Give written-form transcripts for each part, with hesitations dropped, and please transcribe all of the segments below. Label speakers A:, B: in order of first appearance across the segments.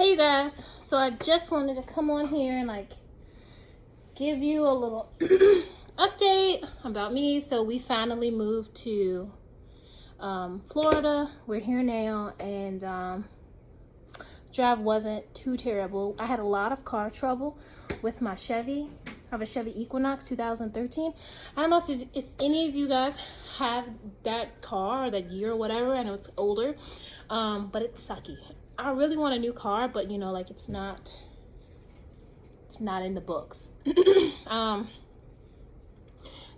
A: Hey you guys, so I just wanted to come on here and give you a little update about me. So we finally moved to Florida. We're here now, and drive wasn't too terrible. I had a lot of car trouble with my Chevy. I have a Chevy Equinox 2013. I don't know if any of you guys have that car or that year or whatever. I know it's older, but it's sucky. I really want a new car, but it's not in the books.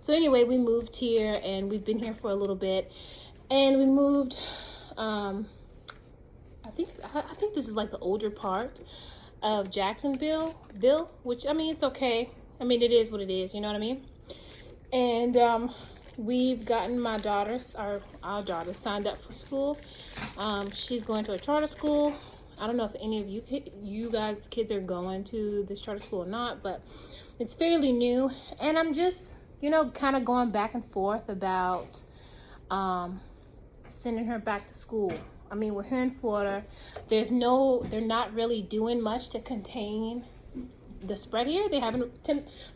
A: So anyway, we moved here and we've been here for a little bit, and we moved, I think this is like the older part of Jacksonville, which, I mean, it's okay. I mean, it is what it is, you know what I mean? And we've gotten my daughters, our daughters, signed up for school. She's going to a charter school. I don't know if any of you guys' kids are going to this charter school or not, but it's fairly new. And I'm just, kind of going back and forth about sending her back to school. I mean, we're here in Florida. They're not really doing much to contain the spread here. They haven't,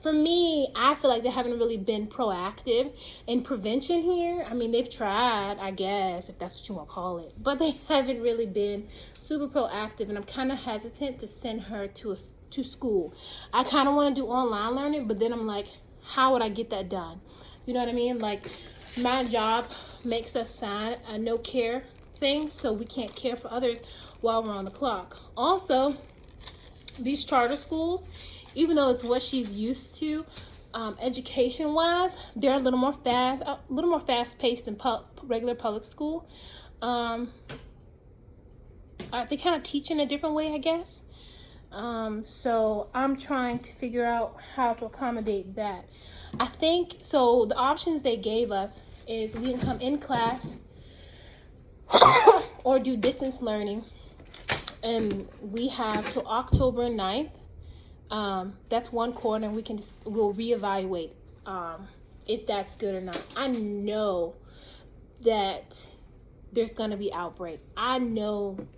A: for me, I feel like they haven't really been proactive in prevention here. I mean, they've tried, I guess, if that's what you want to call it, but they haven't really been super proactive, and I'm kind of hesitant to send her to school. I kind of want to do online learning, but then I'm like, how would I get that done? You know what I mean? Like, my job makes us sign a no care thing, so we can't care for others while we're on the clock. Also, these charter schools, even though it's what she's used to, education wise, they're a little more fast paced than regular public school. They kind of teach in a different way, I guess. So I'm trying to figure out how to accommodate that. I think so. The options they gave us is we can come in class or do distance learning. And we have till October 9th. That's one quarter, and we'll reevaluate if that's good or not. I know that there's going to be outbreak. I know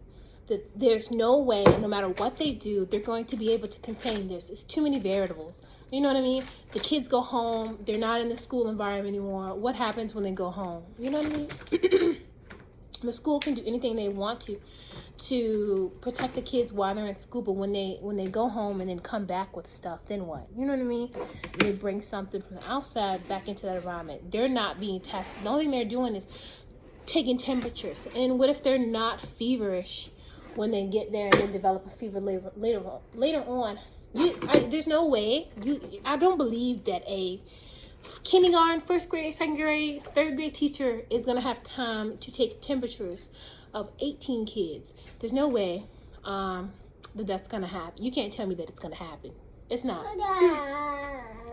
A: that there's no way, no matter what they do, they're going to be able to contain this. It's too many variables. You know what I mean? The kids go home. They're not in the school environment anymore. What happens when they go home? You know what I mean? The school can do anything they want to protect the kids while they're in school, but when they go home and then come back with stuff, then what? You know what I mean? And they bring something from the outside back into that environment. They're not being tested. The only thing they're doing is taking temperatures. And what if they're not feverish when they get there and then develop a fever later on? There's no way. I don't believe that a kindergarten, first grade, second grade, third grade teacher is going to have time to take temperatures of 18 kids. There's no way that's going to happen. You can't tell me that it's going to happen. It's not.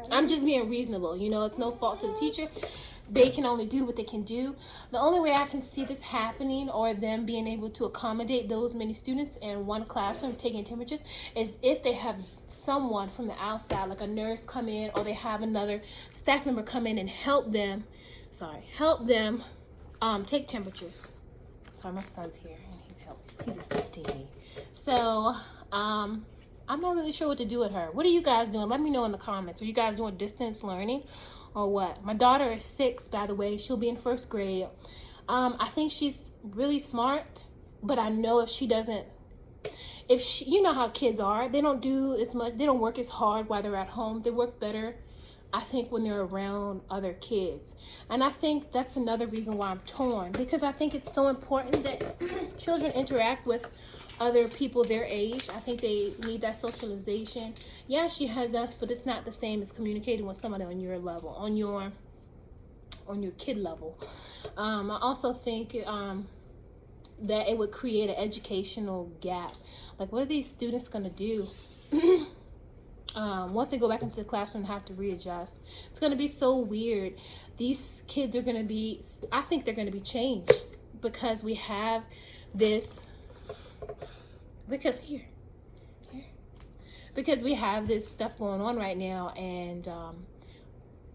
A: I'm just being reasonable. It's no fault to the teacher. They can only do what they can do. The only way I can see this happening, or them being able to accommodate those many students in one classroom taking temperatures, is if they have someone from the outside, like a nurse, come in, or they have another staff member come in and help them take temperatures. Sorry, my son's here and he's assisting me. So I'm not really sure what to do with her. What are you guys doing? Let me know in the comments. Are you guys doing distance learning or what? My daughter is 6, by the way. She'll be in first grade. I think she's really smart, but I know if she, you know how kids are, they don't do as much, they don't work as hard while they're at home. They work better, I think, when they're around other kids. And I think that's another reason why I'm torn, because I think it's so important that children interact with other people their age. I think they need that socialization. Yeah, she has us, but it's not the same as communicating with someone on your level, on your kid level. I also think that it would create an educational gap. Like, what are these students going to do once they go back into the classroom and have to readjust? It's going to be so weird. These kids are going to be, I think they're going to be changed because we have this, because we have this stuff going on right now, and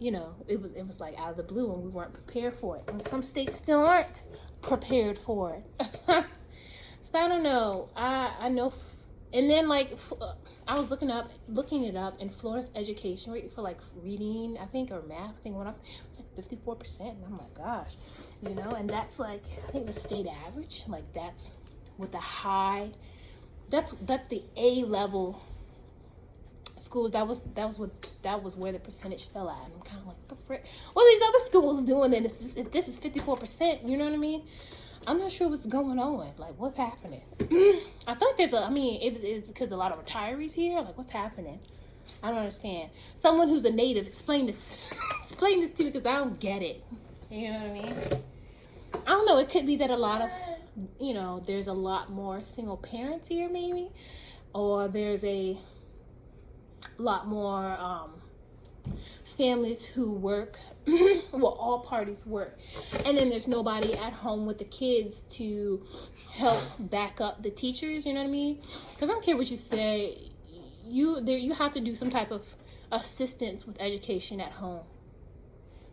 A: it was like out of the blue, and we weren't prepared for it. And some states still aren't prepared for it. So I don't know. I know And then like I was looking it up, and Florida's education rate for like reading, I think, or math, I think went up. It's like 54%. And I'm like, gosh, you know, and that's like, I think the state average, like that's with the high, that's the A level schools. That was where the percentage fell at. And I'm kind of like, the frick, what are these other schools doing? And if this is 54%, you know what I mean? I'm not sure what's going on. Like, what's happening? I feel like it's because a lot of retirees here. Like, what's happening? I don't understand. Someone who's a native, explain this. Explain this to me, because I don't get it. You know what I mean? I don't know. It could be that a lot of, you know, there's a lot more single parents here, maybe. Or there's a lot more families who work. Well, all parties work, and then there's nobody at home with the kids to help back up the teachers, you know what I mean? Because I don't care what you say, you have to do some type of assistance with education at home.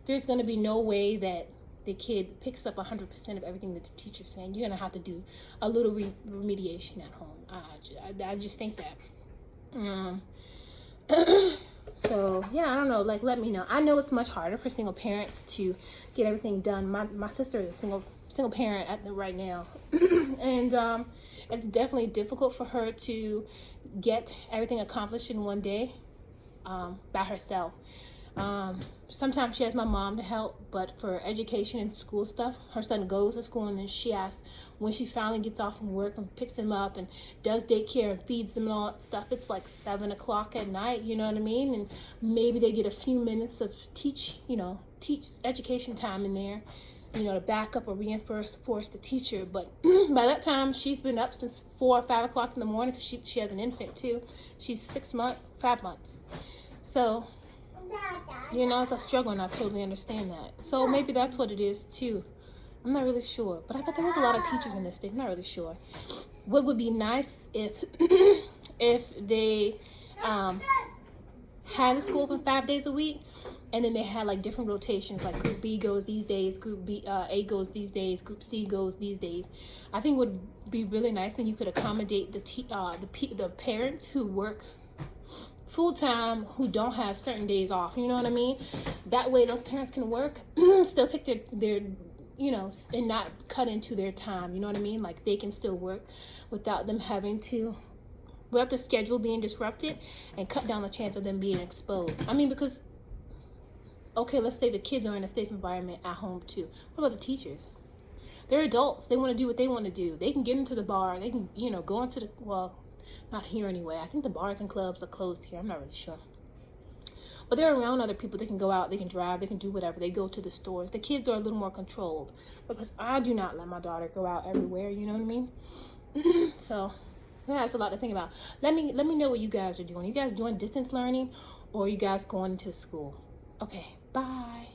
A: There's going to be no way that the kid picks up 100% of everything that the teacher's saying. You're going to have to do a little remediation at home. I just think that. So yeah, I don't know, like, let me know. I know it's much harder for single parents to get everything done. My sister is a single parent right now. And it's definitely difficult for her to get everything accomplished in one day by herself. Sometimes she has my mom to help, but for education and school stuff, her son goes to school, and then she asks, when she finally gets off from work and picks him up and does daycare and feeds them and all that stuff, it's like 7 o'clock at night, you know what I mean? And maybe they get a few minutes of teach education time in there, you know, to back up or reinforce the teacher. But by that time, she's been up since 4 or 5 o'clock in the morning, because she has an infant too. She's 5 months. So, you know, it's a struggle, and I totally understand that. So maybe that's what it is too. I'm not really sure, but I bet there was a lot of teachers in this state. I'm not really sure. What would be nice if they had the school open 5 days a week, and then they had like different rotations, like group B goes these days, group A goes these days, group C goes these days. I think would be really nice, and you could accommodate the parents who work full-time, who don't have certain days off, you know what I mean? That way those parents can work, still take their you know, and not cut into their time, you know what I mean? Like, they can still work without them without their schedule being disrupted, and cut down the chance of them being exposed. I mean, because, okay, let's say the kids are in a safe environment at home too. What about the teachers? They're adults. They want to do what they want to do. They can get into the bar. They can, you know, go into well, not here anyway. I think the bars and clubs are closed here. I'm not really sure. But they're around other people. They can go out, they can drive, they can do whatever. They go to the stores. The kids are a little more controlled, because I do not let my daughter go out everywhere, you know what I mean? So, yeah, it's a lot to think about. Let me know what you guys are doing. Are you guys doing distance learning, or are you guys going to school? Okay, bye.